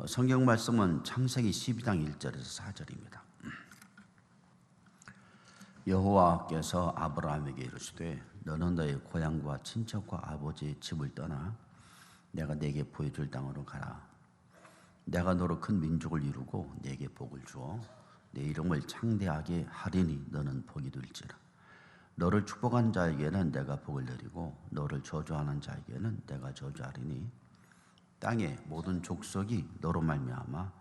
성경 말씀은 창세기 12장 1절에서 4절입니다. 여호와께서 아브라함에게 이르시되 너는 너의 고향과 친척과 아버지의 집을 떠나 내가 네게 보여줄 땅으로 가라. 내가 너로 큰 민족을 이루고 네게 복을 주어 네 이름을 창대하게 하리니 너는 복이 될지라. 너를 축복한 자에게는 내가 복을 내리고 너를 저주하는 자에게는 내가 저주하리니 땅의 모든 족속이 너로 말미암아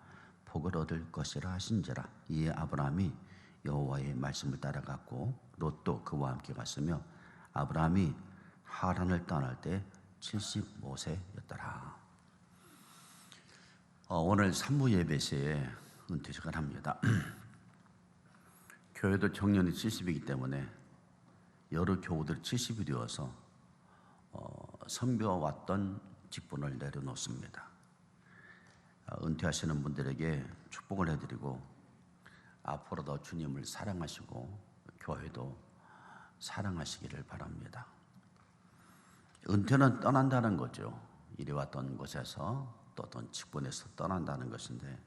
복을 얻을 것이라 하신지라. 이에 아브라함이 여호와의 말씀을 따라갔고 롯도 그와 함께 갔으며 아브라함이 하란을 떠날 때 75세였더라. 오늘 3부 예배 시에 은퇴식을 합니다. 교회도 정년이 70이기 때문에 여러 교우들 70이 되어서 섬겨왔던 직분을 내려놓습니다. 은퇴하시는 분들에게 축복을 해드리고 앞으로도 주님을 사랑하시고 교회도 사랑하시기를 바랍니다. 은퇴는 떠난다는 거죠. 이래왔던 곳에서 또 어떤 직분에서 떠난다는 것인데,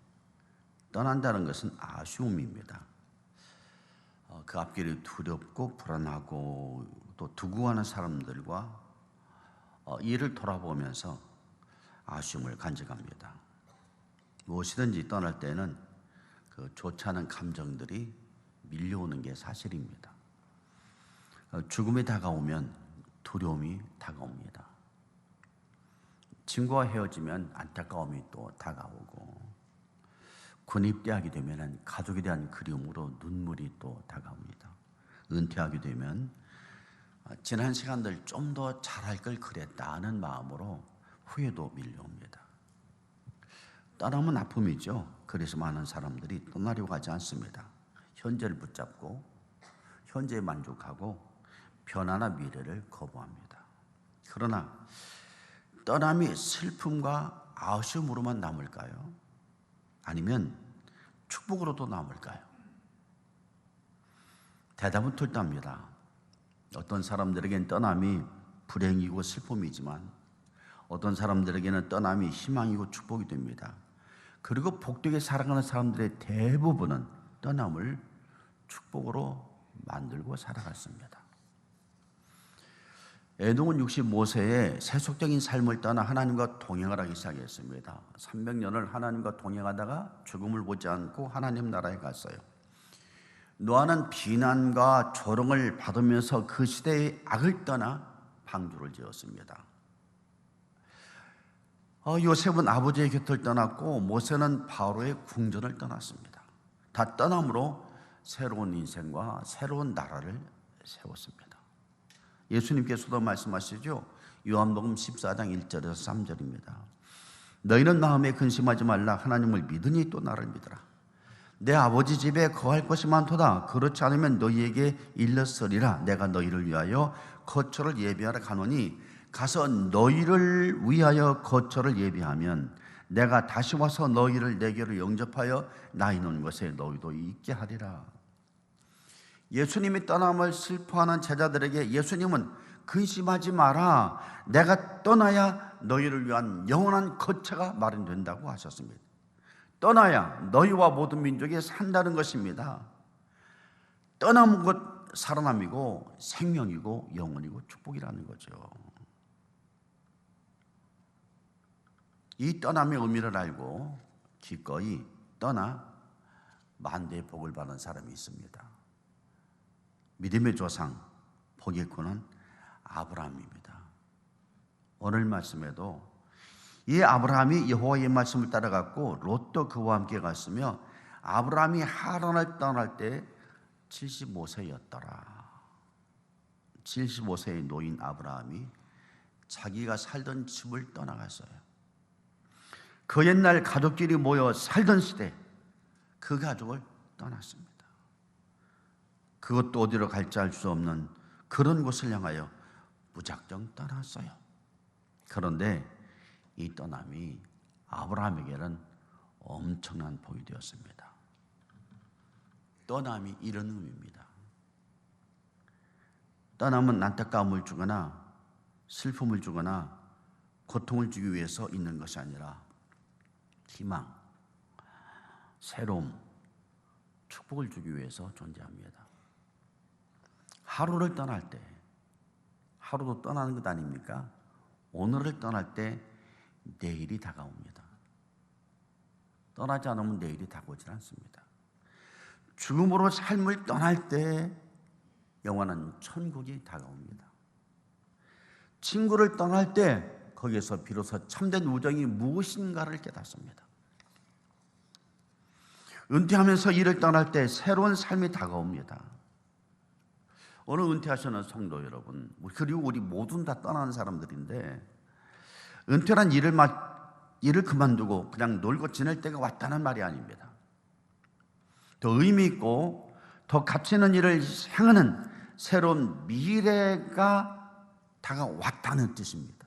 떠난다는 것은 아쉬움입니다. 그 앞길이 두렵고 불안하고 또 두고 가는 사람들과 이를 돌아보면서 아쉬움을 간직합니다. 무엇이든지 떠날 때는 그 좋지 않은 감정들이 밀려오는 게 사실입니다. 죽음이 다가오면 두려움이 다가옵니다. 친구와 헤어지면 안타까움이 또 다가오고, 군입대하게 되면 가족에 대한 그리움으로 눈물이 또 다가옵니다. 은퇴하게 되면 지난 시간들 좀 더 잘할 걸 그랬다 하는 마음으로 후회도 밀려옵니다. 떠나면 아픔이죠. 그래서 많은 사람들이 떠나려고 하지 않습니다. 현재를 붙잡고 현재에 만족하고 변화나 미래를 거부합니다. 그러나 떠남이 슬픔과 아쉬움으로만 남을까요? 아니면 축복으로도 남을까요? 대답은 둘 다입니다. 어떤 사람들에게는 떠남이 불행이고 슬픔이지만 어떤 사람들에게는 떠남이 희망이고 축복이 됩니다. 그리고 복되게 살아가는 사람들의 대부분은 떠남을 축복으로 만들고 살아갔습니다. 에녹은 65세에 세속적인 삶을 떠나 하나님과 동행을 하기 시작했습니다. 300년을 하나님과 동행하다가 죽음을 보지 않고 하나님 나라에 갔어요. 노아는 비난과 조롱을 받으면서 그 시대의 악을 떠나 방주를 지었습니다. 요셉은 아버지의 곁을 떠났고 모세는 바로의 궁전을 떠났습니다. 다 떠남으로 새로운 인생과 새로운 나라를 세웠습니다. 예수님께서도 말씀하시죠. 요한복음 14장 1절에서 3절입니다. 너희는 마음에 근심하지 말라. 하나님을 믿으니 또 나를 믿으라. 내 아버지 집에 거할 것이 많도다. 그렇지 않으면 너희에게 일렀으리라. 내가 너희를 위하여 거처를 예비하러 가노니 가서 너희를 위하여 거처를 예비하면 내가 다시 와서 너희를 내게로 영접하여 나 있는 곳에 너희도 있게 하리라. 예수님이 떠남을 슬퍼하는 제자들에게 예수님은 근심하지 마라. 내가 떠나야 너희를 위한 영원한 거처가 마련된다고 하셨습니다. 떠나야 너희와 모든 민족이 산다는 것입니다. 떠나는 것 살아남이고 생명이고 영원이고 축복이라는 거죠. 이 떠남의 의미를 알고 기꺼이 떠나 만대의 복을 받은 사람이 있습니다. 믿음의 조상, 복의 근원 아브라함입니다. 오늘 말씀에도 이 아브라함이 여호와의 말씀을 따라갔고 롯도 그와 함께 갔으며 아브라함이 하란을 떠날 때 75세였더라. 75세의 노인 아브라함이 자기가 살던 집을 떠나갔어요. 그 옛날 가족끼리 모여 살던 시대 그 가족을 떠났습니다. 그것도 어디로 갈지 알 수 없는 그런 곳을 향하여 무작정 떠났어요. 그런데 이 떠남이 아브라함에게는 엄청난 복이 되었습니다. 떠남이 이런 의미입니다. 떠남은 안타까움을 주거나 슬픔을 주거나 고통을 주기 위해서 있는 것이 아니라 희망, 새로움, 축복을 주기 위해서 존재합니다. 하루를 떠날 때, 하루도 떠나는 것 아닙니까? 오늘을 떠날 때 내일이 다가옵니다. 떠나지 않으면 내일이 다가오질 않습니다. 죽음으로 삶을 떠날 때 영원한 천국이 다가옵니다. 친구를 떠날 때 거기에서 비로소 참된 우정이 무엇인가를 깨닫습니다. 은퇴하면서 이를 떠날 때 새로운 삶이 다가옵니다. 오늘 은퇴하시는 성도 여러분, 그리고 우리 모두는 다 떠나는 사람들인데, 은퇴란 일을 그만두고 그냥 놀고 지낼 때가 왔다는 말이 아닙니다. 더 의미 있고 더 가치 있는 일을 향하는 새로운 미래가 다가왔다는 뜻입니다.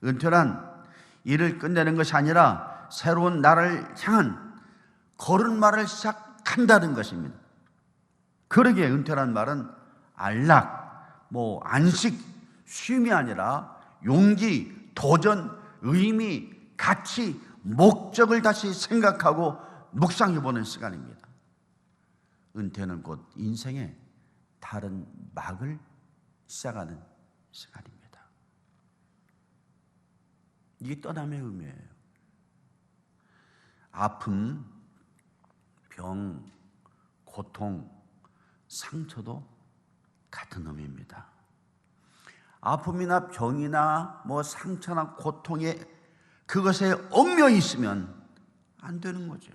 은퇴란 일을 끝내는 것이 아니라 새로운 나를 향한 걸음마를 시작한다는 것입니다. 그러기에 은퇴란 말은 안락, 안식, 쉼이 아니라 용기, 도전, 의미, 가치, 목적을 다시 생각하고 묵상해보는 시간입니다. 은퇴는 곧 인생의 다른 막을 시작하는 시간입니다. 이게 떠남의 의미예요. 아픔, 병, 고통, 상처도 같은 의미입니다. 아픔이나 병이나 상처나 고통에 그것에 얽매여 있으면 안 되는 거죠.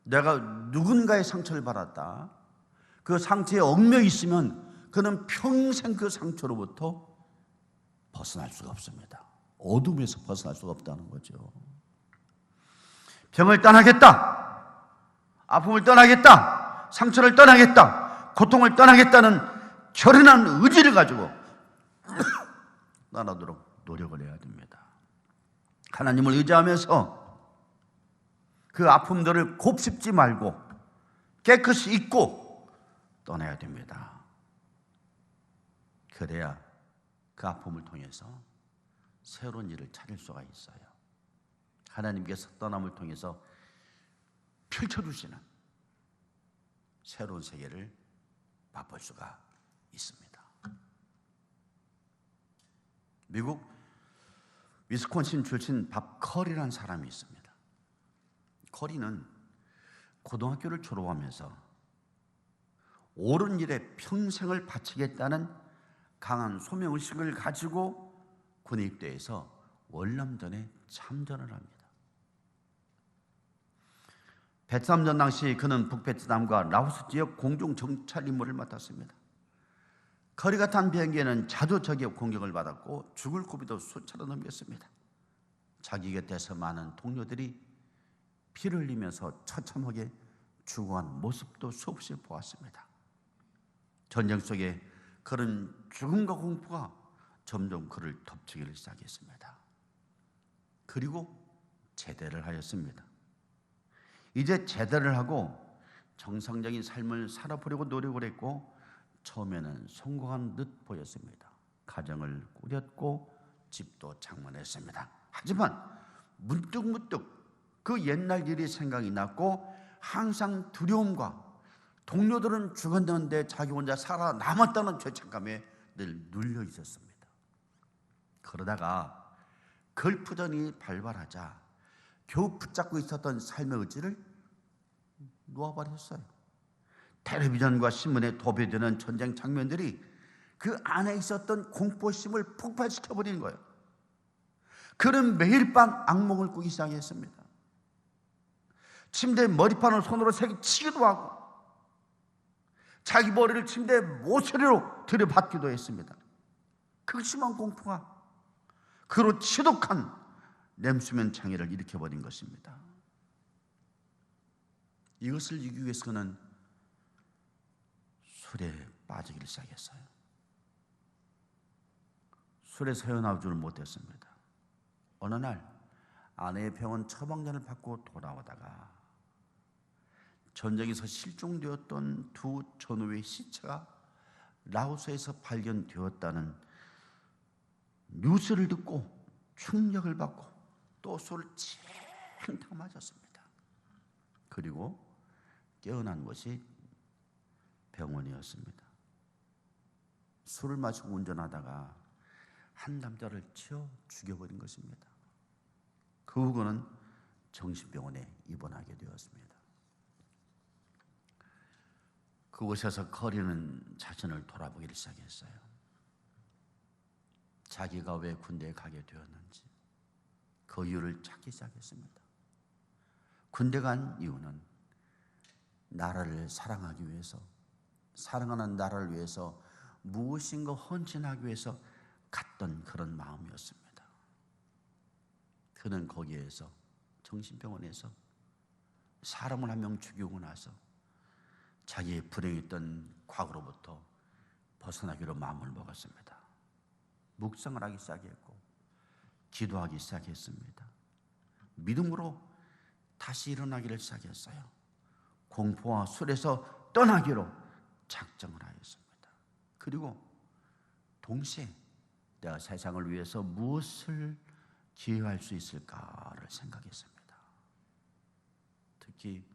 내가 누군가의 상처를 받았다. 그 상처에 얽매여 있으면 그는 평생 그 상처로부터 벗어날 수가 없습니다. 어둠에서 벗어날 수가 없다는 거죠. 병을 떠나겠다. 아픔을 떠나겠다. 상처를 떠나겠다. 고통을 떠나겠다는 결연한 의지를 가지고 떠나도록 노력을 해야 됩니다. 하나님을 의지하면서 그 아픔들을 곱씹지 말고 깨끗이 잊고 떠나야 됩니다. 그래야 그 아픔을 통해서 새로운 일을 찾을 수가 있어요. 하나님께서 떠남을 통해서 펼쳐주시는 새로운 세계를 맛볼 수가 있습니다. 미국 위스콘신 출신 밥 커리라는 사람이 있습니다. 커리는 고등학교를 졸업하면서 옳은 일에 평생을 바치겠다는 강한 소명의식을 가지고 군에 입대해서 월남전에 참전을 합니다. 베트남전 당시 그는 북베트남과 라오스 지역 공중 정찰 임무를 맡았습니다. 커리가 탄 비행기에는 자주 적의 공격을 받았고 죽을 고비도 수차례 넘겼습니다. 자기 곁에서 많은 동료들이 피를 흘리면서 처참하게 죽어간 모습도 수없이 보았습니다. 전쟁 속에 그런 죽음과 공포가 점점 그를 덮치기를 시작했습니다. 그리고 제대를 하였습니다. 이제 제대를 하고 정상적인 삶을 살아보려고 노력을 했고 처음에는 성공한 듯 보였습니다. 가정을 꾸렸고 집도 장만했습니다. 하지만 문득문득 그 옛날 일이 생각이 났고 항상 두려움과 동료들은 죽었는데 자기 혼자 살아남았다는 죄책감에 늘 눌려 있었습니다. 그러다가 걸프전이 발발하자 겨우 붙잡고 있었던 삶의 의지를 놓아버렸어요. 텔레비전과 신문에 도배되는 전쟁 장면들이 그 안에 있었던 공포심을 폭발시켜버리는 거예요. 그는 매일 밤 악몽을 꾸기 시작했습니다. 침대에 머리판을 손으로 새기치기도 하고 자기 머리를 침대에 모서리로 들여받기도 했습니다. 극심한 공포가 그로 지독한 냄수면 장애를 일으켜버린 것입니다. 이것을 이기기 위해서 그는 술에 빠지기를 시작했어요. 술에서 헤어나오지를 못했습니다. 어느 날 아내의 병원 처방전을 받고 돌아오다가 전쟁에서 실종되었던 두 전우의 시체가 라오스에서 발견되었다는 뉴스를 듣고 충격을 받고 또 술을 칭탕 맞았습니다. 그리고 깨어난 것이 병원이었습니다. 술을 마시고 운전하다가 한 남자를 치어 죽여버린 것입니다. 그 후 그는 정신병원에 입원하게 되었습니다. 그곳에서 커리는 자신을 돌아보기를 시작했어요. 자기가 왜 군대에 가게 되었는지 그 이유를 찾기 시작했습니다. 군대 간 이유는 나라를 사랑하기 위해서, 사랑하는 나라를 위해서 무엇인가 헌신하기 위해서 갔던 그런 마음이었습니다. 그는 거기에서 정신병원에서 사람을 한 명 죽이고 나서 자기의 불행했던 과거로부터 벗어나기로 마음을 먹었습니다. 묵상을 하기 시작했고 기도하기 시작했습니다. 믿음으로 다시 일어나기를 시작했어요. 공포와 술에서 떠나기로 작정을 하였습니다. 그리고 동시에 내가 세상을 위해서 무엇을 기여할 수 있을까를 생각했습니다. 특히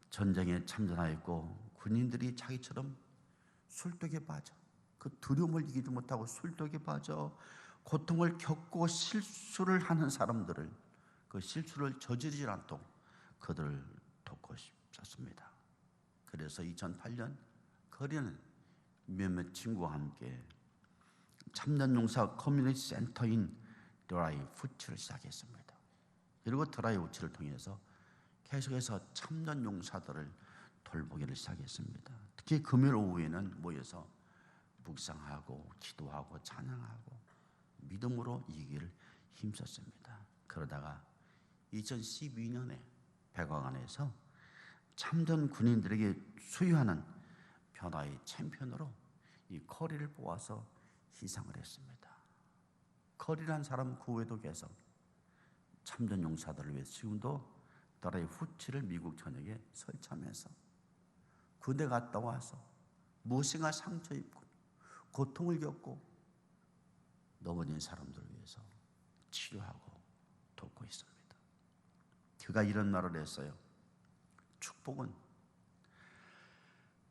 전쟁에 참전하였고 군인들이 자기처럼 술독에 빠져 그 두려움을 이기지 못하고 술독에 빠져 고통을 겪고 실수를 하는 사람들을, 그 실수를 저지르지 않도록 그들을 돕고 싶었습니다. 그래서 2008년 거리는 몇몇 친구와 함께 참전용사 커뮤니티 센터인 드라이 푸츠를 시작했습니다. 그리고 드라이 푸츠를 통해서 계속해서 참전용사들을 돌보기를 시작했습니다. 특히 금요일 오후에는 모여서 묵상하고 기도하고 찬양하고 믿음으로 이기를 힘썼습니다. 그러다가 2012년에 백악관에서 참전 군인들에게 수여하는 변화의 챔피언으로 이 커리를 뽑아서 희생을 했습니다. 커리라는 사람 그 후에도 계속 참전 용사들을 위해 지금도 나라의 후치를 미국 전역에 설치하면서 군대 갔다 와서 무엇인가 상처 입고 고통을 겪고 넘어진 사람들을 위해서 치료하고 돕고 있습니다. 그가 이런 말을 했어요. 축복은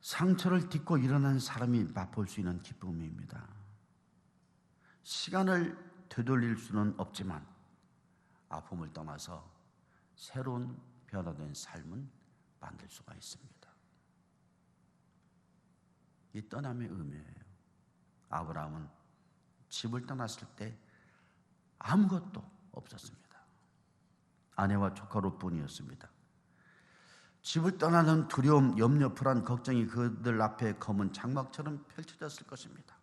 상처를 딛고 일어난 사람이 맛볼 수 있는 기쁨입니다. 시간을 되돌릴 수는 없지만 아픔을 떠나서 새로운 변화된 삶은 만들 수가 있습니다. 이 떠남의 의미예요. 아브라함은 집을 떠났을 때 아무것도 없었습니다. 아내와 조카로 뿐이었습니다. 집을 떠나는 두려움, 염려, 불안, 걱정이 그들 앞에 검은 장막처럼 펼쳐졌을 것입니다.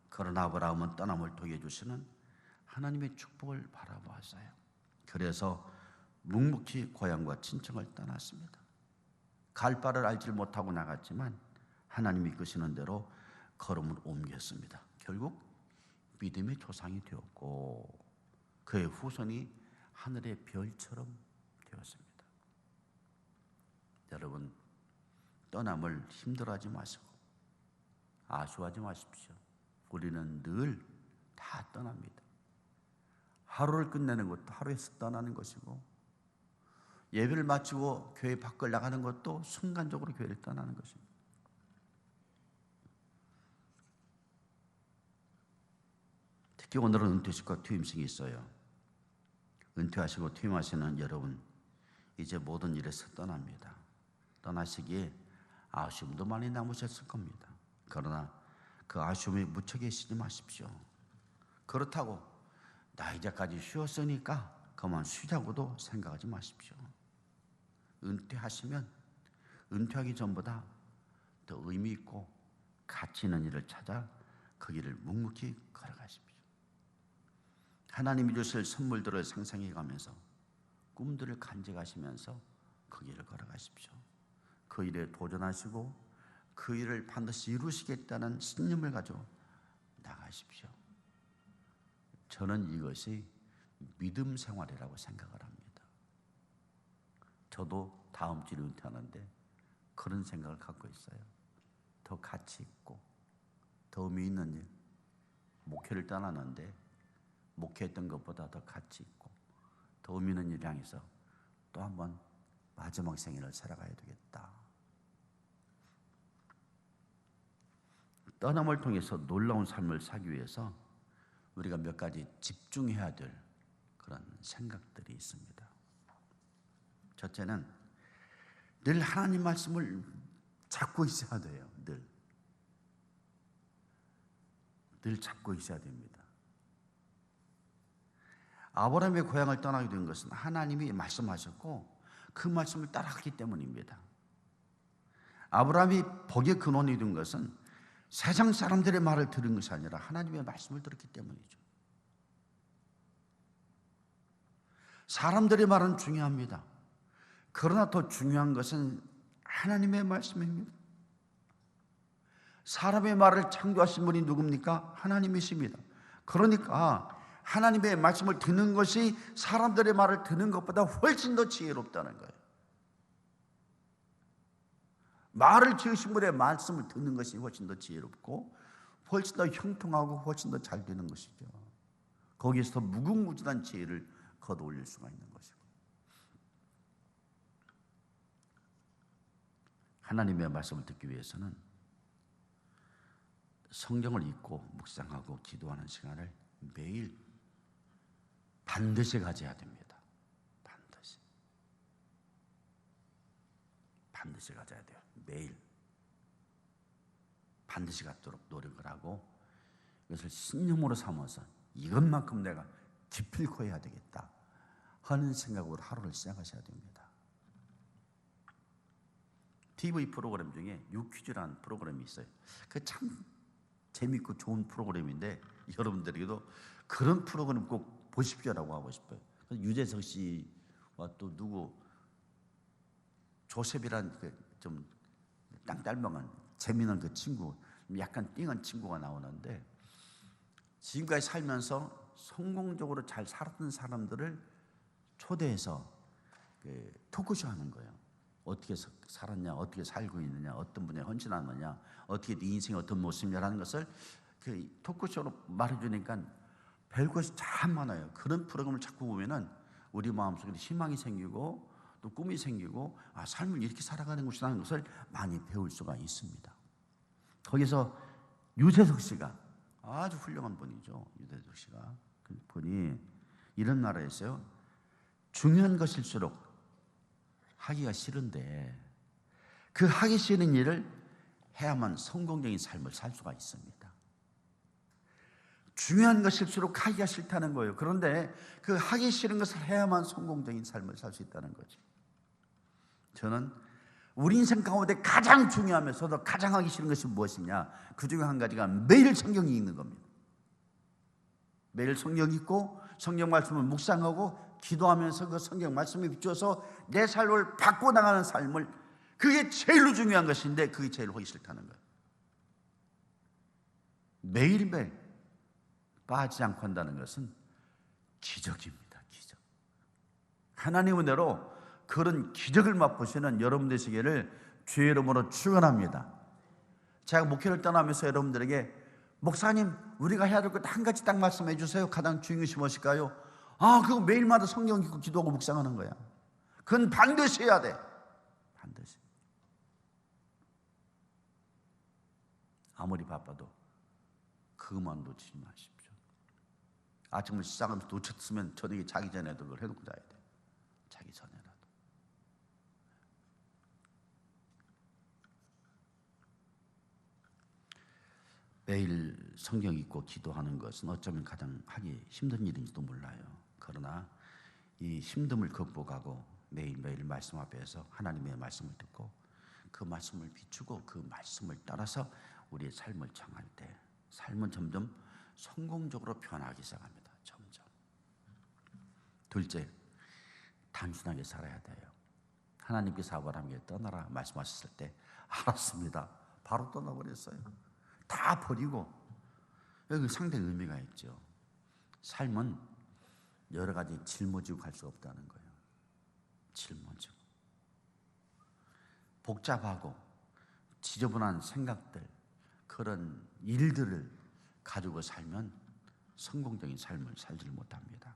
그러나 아브라함은 떠남을 통해 주시는 하나님의 축복을 바라보았어요. 그래서 묵묵히 고향과 친척을 떠났습니다. 갈 바를 알지 못하고 나갔지만 하나님이 이끄시는 대로 걸음을 옮겼습니다. 결국 믿음의 조상이 되었고 그의 후손이 하늘의 별처럼 되었습니다. 여러분, 떠남을 힘들어하지 마시고 아쉬워하지 마십시오. 우리는 늘 다 떠납니다. 하루를 끝내는 것도 하루에서 떠나는 것이고 예배를 마치고 교회 밖을 나가는 것도 순간적으로 교회를 떠나는 것입니다. 특히 오늘은 은퇴식과 퇴임식이 있어요. 은퇴하시고 퇴임하시는 여러분, 이제 모든 일에서 떠납니다. 떠나시기에 아쉬움도 많이 남으셨을 겁니다. 그러나 그 아쉬움에 묻혀 계시지 마십시오. 그렇다고 나 이제까지 쉬었으니까 그만 쉬자고도 생각하지 마십시오. 은퇴하시면 은퇴하기 전보다 더 의미 있고 가치 있는 일을 찾아 그 길을 묵묵히 걸어가십시오. 하나님이 주실 선물들을 상상해 가면서 꿈들을 간직하시면서 그 길을 걸어가십시오. 그 일에 도전하시고 그 일을 반드시 이루시겠다는 신념을 가지고 나가십시오. 저는 이것이 믿음 생활이라고 생각을 합니다. 저도 다음 주에 은퇴하는데 그런 생각을 갖고 있어요. 더 가치 있고 더 의미 있는 일, 목표를 떠나는데 목회했던 것보다 더 가치 있고 더 의미 있는 일을 향해서 또 한번 마지막 생애를 살아가야 되겠다. 떠남을 통해서 놀라운 삶을 살기 위해서 우리가 몇 가지 집중해야 될 그런 생각들이 있습니다. 첫째는 늘 하나님 말씀을 잡고 있어야 돼요. 늘 잡고 있어야 됩니다. 아브라함의 고향을 떠나게 된 것은 하나님이 말씀하셨고 그 말씀을 따라갔기 때문입니다. 아브라함이 복의 근원이 된 것은 세상 사람들의 말을 들은 것이 아니라 하나님의 말씀을 들었기 때문이죠. 사람들의 말은 중요합니다. 그러나 더 중요한 것은 하나님의 말씀입니다. 사람의 말을 창조하신 분이 누굽니까? 하나님이십니다. 그러니까 하나님의 말씀을 듣는 것이 사람들의 말을 듣는 것보다 훨씬 더 지혜롭다는 거예요. 말을 지으신 분의 말씀을 듣는 것이 훨씬 더 지혜롭고 훨씬 더 형통하고 훨씬 더 잘 되는 것이죠. 거기에서 더 무궁무진한 지혜를 거둬 올릴 수가 있는 것이고, 하나님의 말씀을 듣기 위해서는 성경을 읽고 묵상하고 기도하는 시간을 매일 반드시 가져야 됩니다. 반드시 가져야 돼요. 매일 반드시 갖도록 노력을 하고 이것을 신념으로 삼아서 이것만큼 내가 기필코 해야 되겠다 하는 생각으로 하루를 시작하셔야 됩니다. TV 프로그램 중에 유퀴즈라는 프로그램이 있어요. 그 참 재밌고 좋은 프로그램인데 여러분들에게도 그런 프로그램 꼭 보십시오라고 하고 싶어요. 유재석 씨와 또 누구 조셉이란 그 좀 땅딸멍한 재미난 그 친구, 약간 띵한 친구가 나오는데 지금까지 살면서 성공적으로 잘 살았던 사람들을 초대해서 그 토크쇼 하는 거예요. 어떻게 살았냐, 어떻게 살고 있느냐, 어떤 분이 헌신하느냐, 어떻게 네 인생이 어떤 모습이냐라는 것을 그 토크쇼로 말해주니까 별것이 참 많아요. 그런 프로그램을 자꾸 보면은 우리 마음속에 희망이 생기고 또 꿈이 생기고 삶을 이렇게 살아가는 것이라는 것을 많이 배울 수가 있습니다. 거기서 유재석 씨가 아주 훌륭한 분이죠. 유재석 씨가 그 분이 이런 말을 했어요. 중요한 것일수록 하기가 싫은데 그 하기 싫은 일을 해야만 성공적인 삶을 살 수가 있습니다. 중요한 것일수록 하기가 싫다는 거예요. 그런데 그 하기 싫은 것을 해야만 성공적인 삶을 살 수 있다는 거죠. 저는 우리 인생 가운데 가장 중요하면서도 가장 하기 싫은 것이 무엇이냐? 그 중에 한 가지가 매일 성경 읽는 겁니다. 매일 성경 읽고 성경 말씀을 묵상하고 기도하면서 그 성경 말씀에 비추어서 내 삶을 바꿔나가는 삶을, 그게 제일 중요한 것인데 그게 제일 하기 싫다는 거예요. 매일매일 빠지지 않고 한다는 것은 기적입니다. 기적. 하나님의 은혜로 그런 기적을 맛보시는 여러분들 세계를 주의 이름으로 축원합니다. 제가 목회를 떠나면서 여러분들에게 목사님 우리가 해야 될 것 한 가지 딱 말씀해 주세요. 가장 중요한 것이 무엇일까요? 그거 매일마다 성경 읽고 기도하고 묵상하는 거야. 그건 반드시 해야 돼. 반드시. 아무리 바빠도 그것만 놓치지 마십시오. 아침을 시작하면서 놓쳤으면 저녁에 자기 전에도 그걸 해놓고 자야 돼. 자기 전에라도. 매일 성경 읽고 기도하는 것은 어쩌면 가장 하기 힘든 일인지도 몰라요. 그러나 이 힘듦을 극복하고 매일매일 말씀 앞에서 하나님의 말씀을 듣고 그 말씀을 비추고 그 말씀을 따라서 우리의 삶을 정할 때 삶은 점점 성공적으로 변하기 시작합니다. 점점. 둘째, 단순하게 살아야 돼요. 하나님께서 아브라함에게 떠나라 말씀하셨을 때 알았습니다. 바로 떠나버렸어요. 다 버리고. 여기 상당히 의미가 있죠. 삶은 여러 가지 짊어지고 갈 수 없다는 거예요. 짊어지고 복잡하고 지저분한 생각들, 그런 일들을 가지고 살면 성공적인 삶을 살지를 못합니다.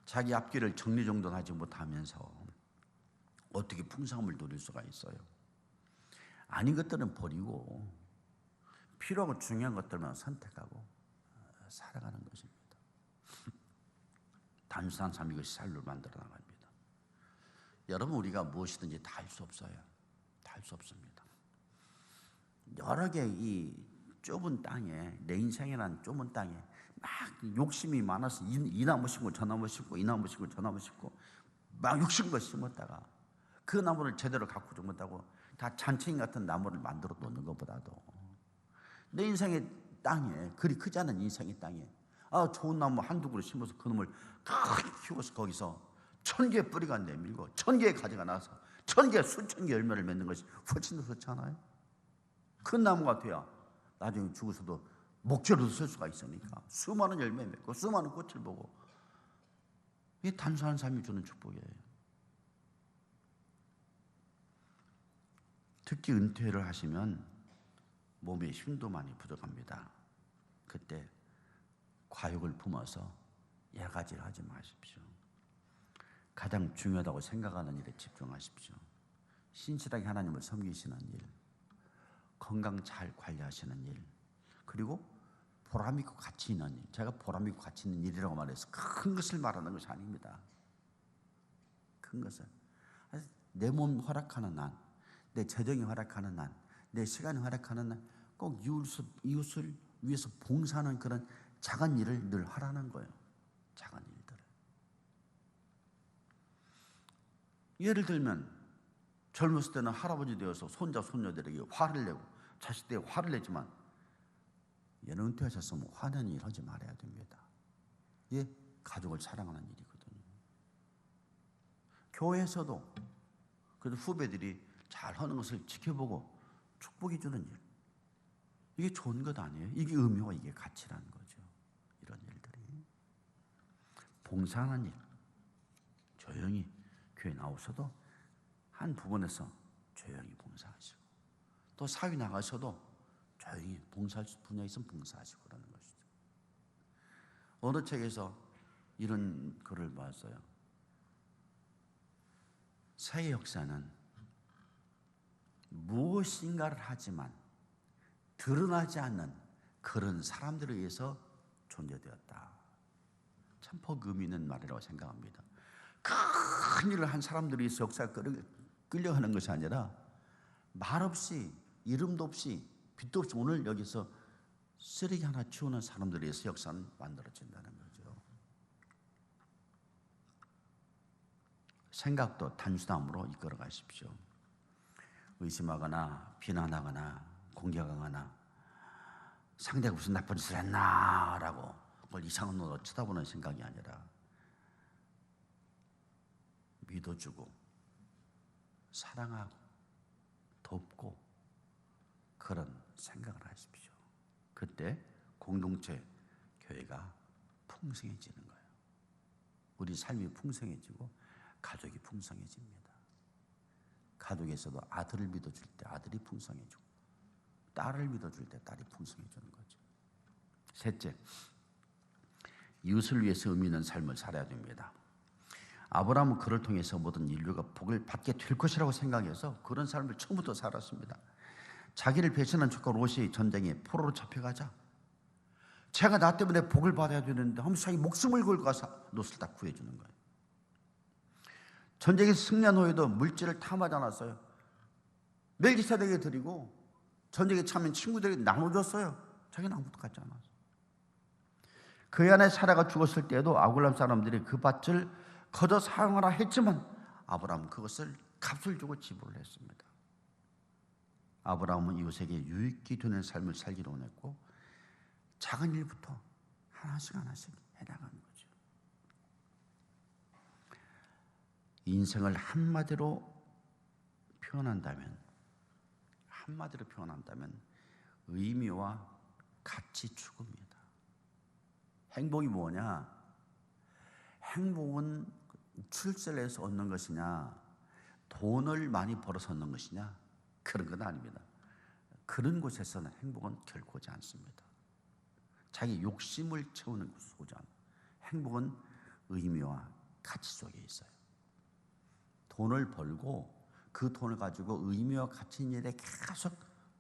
자기 앞길을 정리정돈하지 못하면서 어떻게 풍성함을 누릴 수가 있어요? 아닌 것들은 버리고 필요하고 중요한 것들만 선택하고 살아가는 것입니다. 단순한 삶이 이것이 삶을 만들어 나갑니다. 여러분, 우리가 무엇이든지 다 할 수 없어요. 다 할 수 없습니다. 여러 개의 좁은 땅에, 내 인생이라는 좁은 땅에 막 욕심이 많아서 이 나무 심고 저 나무 심고 이 나무 심고 저 나무 심고 막 욕심껏 심었다가 그 나무를 제대로 가꾸지 못하고 다 잔챙이 같은 나무를 만들어 놓는 것보다도 내 인생의 땅에, 그리 크지 않은 인생의 땅에 좋은 나무 한두 그루 심어서 그 놈을 크게 키워서 거기서 1000개의 뿌리가 내밀고 1000개의 가지가 나서 1000개, 수천 개 열매를 맺는 것이 훨씬 더 좋지 않아요? 큰 나무가 돼야 나중에 죽어서도 목재로도 쓸 수가 있으니까 수많은 열매 맺고 수많은 꽃을 보고, 이게 단순한 삶이 주는 축복이에요. 특히 은퇴를 하시면 몸에 힘도 많이 부족합니다. 그때 과욕을 품어서 여러 가지를 하지 마십시오. 가장 중요하다고 생각하는 일에 집중하십시오. 신실하게 하나님을 섬기시는 일, 건강 잘 관리하시는 일, 그리고 보람 있고 가치 있는 일. 제가 보람 있고 가치 있는 일이라고 말해서 큰 것을 말하는 것이 아닙니다. 큰 것을 내 몸 허락하는 한, 내 재정이 허락하는 한, 내 시간이 허락하는 한 꼭 이웃을 위해서 봉사하는 그런 작은 일을 늘 하라는 거예요. 작은 일들을. 예를 들면 젊었을 때는 할아버지 되어서 손자 손녀들에게 화를 내고 자식들에게 화를 내지만 얘는 은퇴하셨으면 화내는 일 하지 말아야 됩니다. 이게 가족을 사랑하는 일이거든요. 교회에서도 그래도 후배들이 잘 하는 것을 지켜보고 축복해 주는 일, 이게 좋은 것 아니에요? 이게 의미와 이게 가치라는 거죠. 이런 일들이. 봉사하는 일, 조용히 교회 나오셔도 한 부분에서 조용히 봉사하시고, 또 사회 나가셔도 조용히 봉사할 분야 있으면 봉사하시고 그러는 것이죠. 어느 책에서 이런 글을 봤어요. 세계 역사는 무엇인가를 하지만 드러나지 않는 그런 사람들에 의해서 존재되었다. 참 복음이 있는 말이라고 생각합니다. 큰 일을 한 사람들이 있어 역사에 끌려가는 것이 아니라 말없이, 이름도 없이, 빛도 없이 오늘 여기서 쓰레기 하나 치우는 사람들에 의해서 역사는 만들어진다는 거죠. 생각도 단순함으로 이끌어 가십시오. 의심하거나 비난하거나 공격하거나 상대가 무슨 나쁜 짓을 했나 라고 그걸 이상한 눈으로 쳐다보는 생각이 아니라 믿어주고 사랑하고 돕고 그런 생각을 하십시오. 그때 공동체, 교회가 풍성해지는 거예요. 우리 삶이 풍성해지고 가족이 풍성해집니다. 가족에서도 아들을 믿어줄 때 아들이 풍성해지고 딸을 믿어줄 때 딸이 풍성해지는 거죠. 셋째, 이웃을 위해서 의미 있는 삶을 살아야 됩니다. 아브라함은 그를 통해서 모든 인류가 복을 받게 될 것이라고 생각해서 그런 삶을 처음부터 살았습니다. 자기를 배신한 조카 롯이 전쟁에 포로로 잡혀가자 제가 나 때문에 복을 받아야 되는데 하면서 자기 목숨을 걸고 가서 롯을 다 구해주는 거예요. 전쟁에 승리한 후에도 물질을 탐하지 않았어요. 멜기세덱에게 드리고 전쟁에 참여한 친구들에게 나눠줬어요. 자기는 아무것도 갖지 않았어요. 그의 아내 사라가 죽었을 때에도 아굴람 사람들이 그 밭을 거저 사용하라 했지만 아브라함은 그것을 값을 주고 지불을 했습니다. 아브라함은 이웃에게 유익이 되는 삶을 살기로 원했고 작은 일부터 하나씩 해나가는 거죠. 인생을 한마디로 표현한다면 의미와 가치 추구입니다. 행복이 뭐냐? 행복은 출세를 해서 얻는 것이냐, 돈을 많이 벌어서 얻는 것이냐, 그런 건 아닙니다. 그런 곳에서는 행복은 결코 오지 않습니다. 자기 욕심을 채우는 소전. 행복은 의미와 가치 속에 있어요. 돈을 벌고 그 돈을 가지고 의미와 가치 있는 일에 계속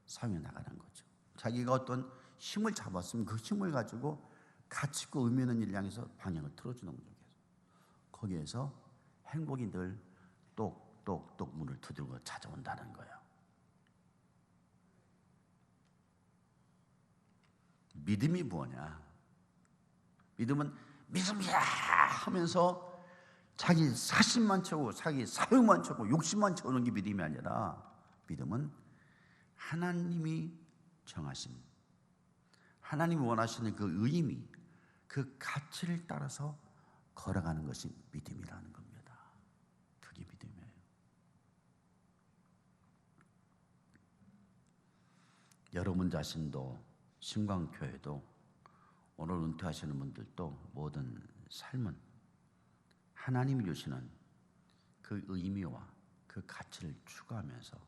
사용해 나가는 거죠. 자기가 어떤 힘을 잡았으면 그 힘을 가지고 가치 있고 의미 있는 일을 향해서 방향을 틀어주는 거죠. 거기에서 행복이 늘 똑똑똑 문을 두들고 찾아온다는 거예요. 믿음이 뭐냐? 믿음은 믿음이야 하면서 자기 사심만 채우고 자기 사욕만 채우고 욕심만 채우는 게 믿음이 아니라, 믿음은 하나님이 정하신, 하나님이 원하시는 그 의미, 그 가치를 따라서 걸어가는 것이 믿음이라는 겁니다. 그게 믿음이에요. 여러분 자신도, 신광교회도, 오늘 은퇴하시는 분들도 모든 삶은 하나님이 주시는 그 의미와 그 가치를 추구하면서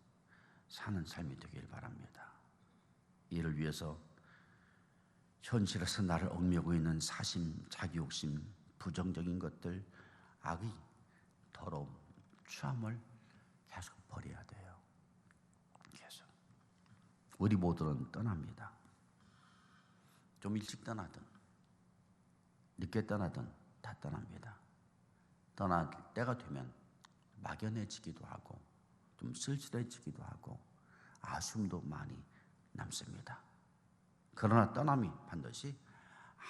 사는 삶이 되길 바랍니다. 이를 위해서 현실에서 나를 얽매고 있는 사심, 자기욕심, 부정적인 것들, 악의, 더러움, 추함을 계속 버려야 돼요. 계속. 우리 모두는 떠납니다. 좀 일찍 떠나든 늦게 떠나든 다 떠납니다. 떠날 때가 되면 막연해지기도 하고 좀 쓸쓸해지기도 하고 아쉬움도 많이 남습니다. 그러나 떠남이 반드시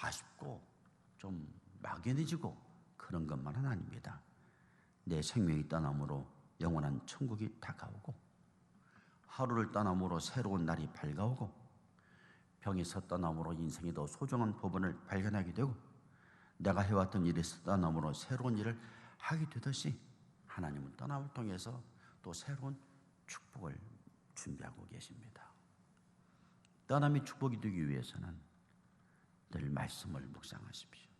아쉽고 좀 막연해지고 그런 것만은 아닙니다. 내 생명이 떠남으로 영원한 천국이 다가오고, 하루를 떠남으로 새로운 날이 밝아오고, 병에서 떠남으로 인생이 더 소중한 부분을 발견하게 되고, 내가 해왔던 일에서 떠남으로 새로운 일을 하게 되듯이 하나님은 떠남을 통해서 또 새로운 축복을 준비하고 계십니다. 떠남이 축복이 되기 위해서는 늘 말씀을 묵상하십시오.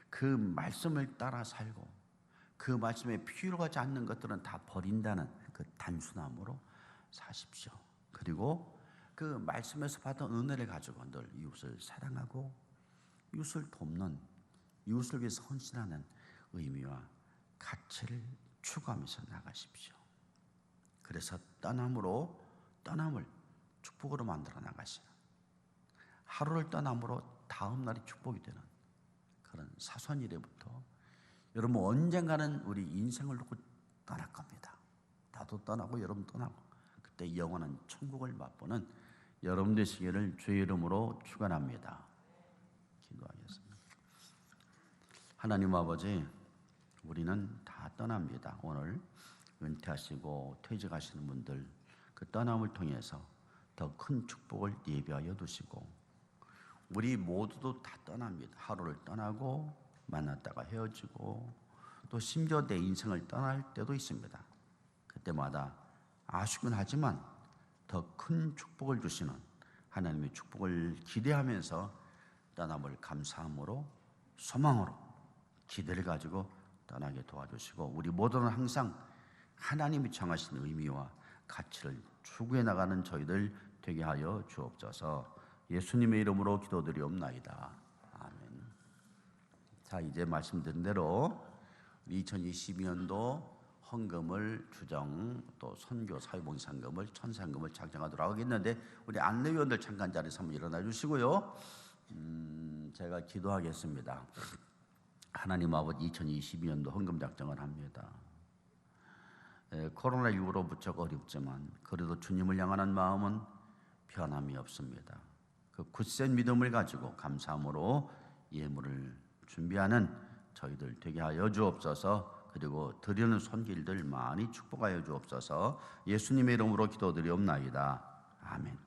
그 말씀을 따라 살고 그 말씀에 필요가 하지 않는 것들은 다 버린다는 그 단순함으로 사십시오. 그리고 그 말씀에서 받은 은혜를 가지고 늘 이웃을 사랑하고 이웃을 돕는, 이웃을 위해서 헌신하는 의미와 가치를 추구하면서 나가십시오. 그래서 떠남을 축복으로 만들어 나가시는, 하루를 떠남으로 다음 날이 축복이 되는 그런 사소한 일에부터, 여러분 언젠가는 우리 인생을 놓고 떠날 겁니다. 나도 떠나고 여러분 떠나고, 그때 영원한 천국을 맛보는 여러분 되시기를 주의 이름으로 축원합니다. 기도하겠습니다. 하나님 아버지, 우리는 다 떠납니다. 오늘 은퇴하시고 퇴직하시는 분들, 그 떠남을 통해서 더 큰 축복을 예비하여 두시고, 우리 모두도 다 떠납니다. 하루를 떠나고 만났다가 헤어지고 또 심지어 내 인생을 떠날 때도 있습니다. 그때마다 아쉽긴 하지만 더 큰 축복을 주시는 하나님의 축복을 기대하면서 떠남을 감사함으로, 소망으로, 기대를 가지고 떠나게 도와주시고, 우리 모두는 항상 하나님이 정하신 의미와 가치를 추구해 나가는 저희들 되게 하여 주옵소서. 예수님의 이름으로 기도드리옵나이다. 아멘. 자, 이제 말씀드린 대로 2022년도 헌금을 주정, 또 선교 사회봉사상금을 천상금을 작정하도록 하겠는데, 우리 안내위원들 잠깐 자리에서 한번 일어나 주시고요. 제가 기도하겠습니다. 하나님 아버지, 2022년도 헌금 작정을 합니다. 코로나19로 무척 어렵지만 그래도 주님을 향하는 마음은 변함이 없습니다. 그 굳센 믿음을 가지고 감사함으로 예물을 준비하는 저희들 되게 하여 주옵소서. 그리고 드리는 손길들 많이 축복하여 주옵소서. 예수님의 이름으로 기도드리옵나이다. 아멘.